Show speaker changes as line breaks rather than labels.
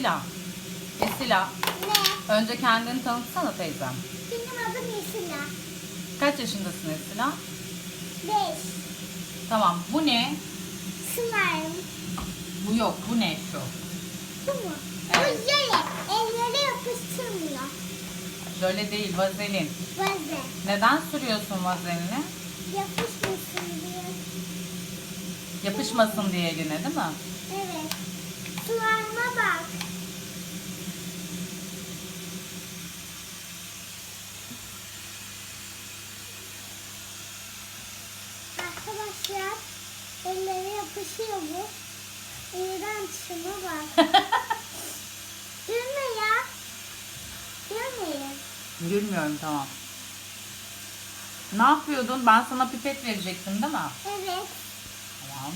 Esila. Esila.
Ne?
Önce kendini tanıtsana teyzem.
Benim adım Esila.
Kaç yaşındasın Esila?
5.
Tamam. Bu ne?
Slime.
Bu yok. Bu ne şu?
Bu mu?
Evet.
Bu jöle. Ellere yapıştırmıyor.
Jöle değil, vazelin.
Vaze.
Neden sürüyorsun vazelini?
Yapışmasın diye.
Yapışmasın diye eline, değil mi?
Evet. Slime'a bak. Arkadaşlar ellere yapışıyor bu. İğrenç, şuna bak. Gülme ya. Gülmeyin.
Gülmüyorum, tamam. Ne yapıyordun? Ben sana pipet verecektim, değil mi?
Evet.
Tamam.